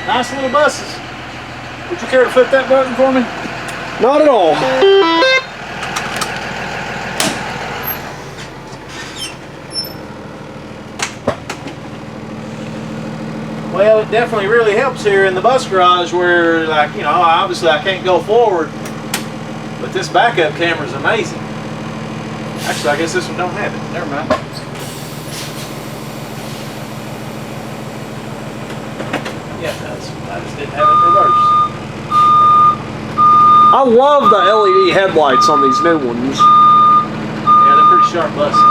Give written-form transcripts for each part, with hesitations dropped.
Nice little buses. Would you care to flip that button for me? Not at all. Well, it definitely really helps here in the bus garage where, like, you know, obviously I can't go forward, but this backup camera is amazing. Actually, I guess this one don't have it. Never mind. Yeah, it does. I just didn't have it reversed. I love the LED headlights on these new ones. Yeah, they're pretty sharp buses.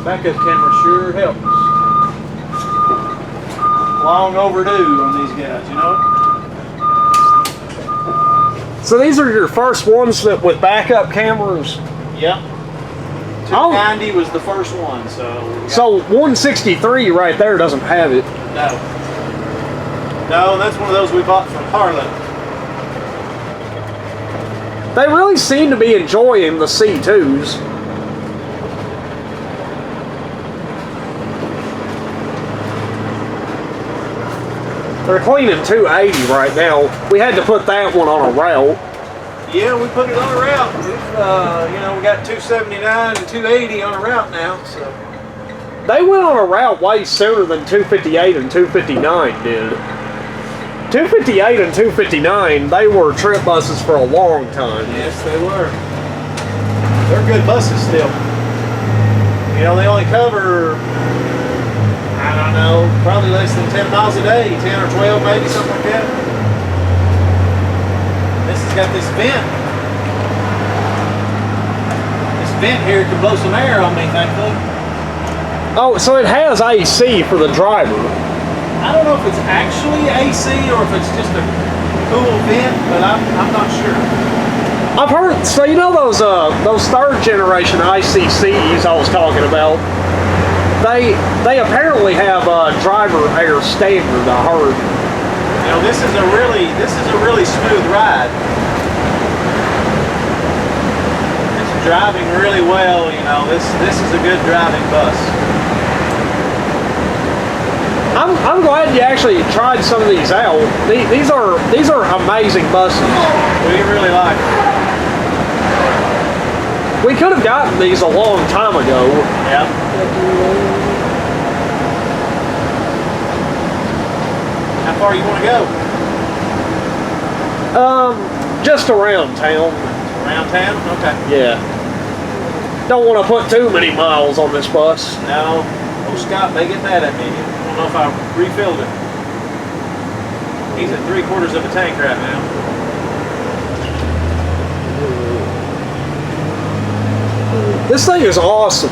Backup camera sure helps. Long overdue on these guys, you know? So these are your first ones that with backup cameras? Yep. 290 was the first one, so 163 right there doesn't have it. No. No, that's one of those we bought from Harlan. They really seem to be enjoying the C2s. They're cleaning 280 right now. We had to put that one on a route. Yeah, we put it on a route. We've, you know, we got 279 and 280 on a route now, so. They went on a route way sooner than 258 and 259 did. 258 and 259, they were trip buses for a long time. Yes, they were. They're good buses still. You know, they only cover, I don't know, probably less than 10 miles a day, 10 or 12 maybe, something like that. This has got this vent. This vent here can blow some air on me, thankfully. Oh, so it has AC for the driver. I don't know if it's actually AC or if it's just a cool vent, but I'm not sure. I've heard, so you know those third generation ICCs I was talking about? They apparently have driver air standard, I heard. You know, this is a really smooth ride. It's driving really well, you know. This is a good driving bus. I'm glad you actually tried some of these out. These are amazing buses. We really like them. We could have gotten these a long time ago. Yeah. How far you want to go? Just around town. Around town? Okay. Yeah. Don't want to put too many miles on this bus. No. Oh, Scott may get mad at me. I don't know if I refilled it. He's at 3/4 of a tank right now. This thing is awesome.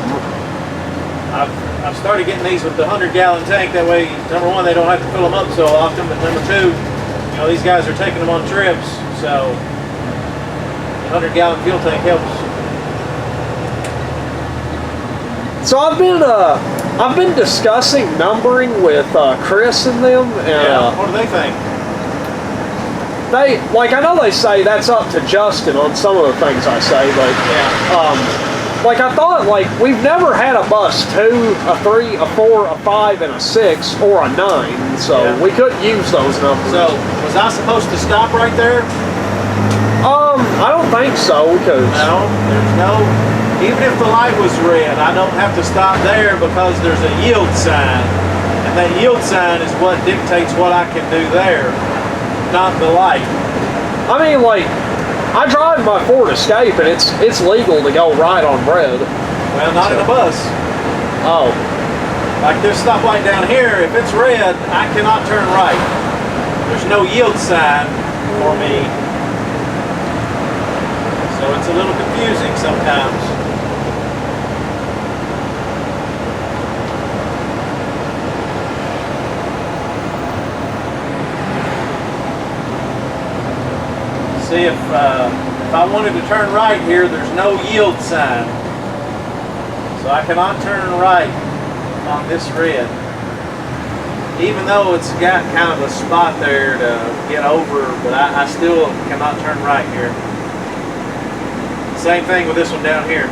I've started getting these with the 100-gallon tank. That way, number one, they don't have to fill them up so often. But number two, you know, these guys are taking them on trips, so the 100-gallon fuel tank helps. So I've been discussing numbering with Chris and them. And, yeah. What do they think? They, like, I know they say that's up to Justin on some of the things I say, but yeah. Like, I thought, like, we've never had a bus 2, a 3, a 4, a 5, and a 6, or a 9, so yeah. we couldn't use those numbers. So, was I supposed to stop right there? I don't think so, because... No, there's no... Even if the light was red, I don't have to stop there because there's a yield sign. And that yield sign is what dictates what I can do there, not the light. I mean, like... I drive my Ford Escape, and it's legal to go right on red. Well, not in a bus. Oh. Like this stoplight down here, if it's red, I cannot turn right. There's no yield sign for me. So it's a little confusing sometimes. See, if I wanted to turn right here, there's no yield sign. So I cannot turn right on this red. even though it's got kind of a spot there to get over, but I still cannot turn right here. Same thing with this one down here.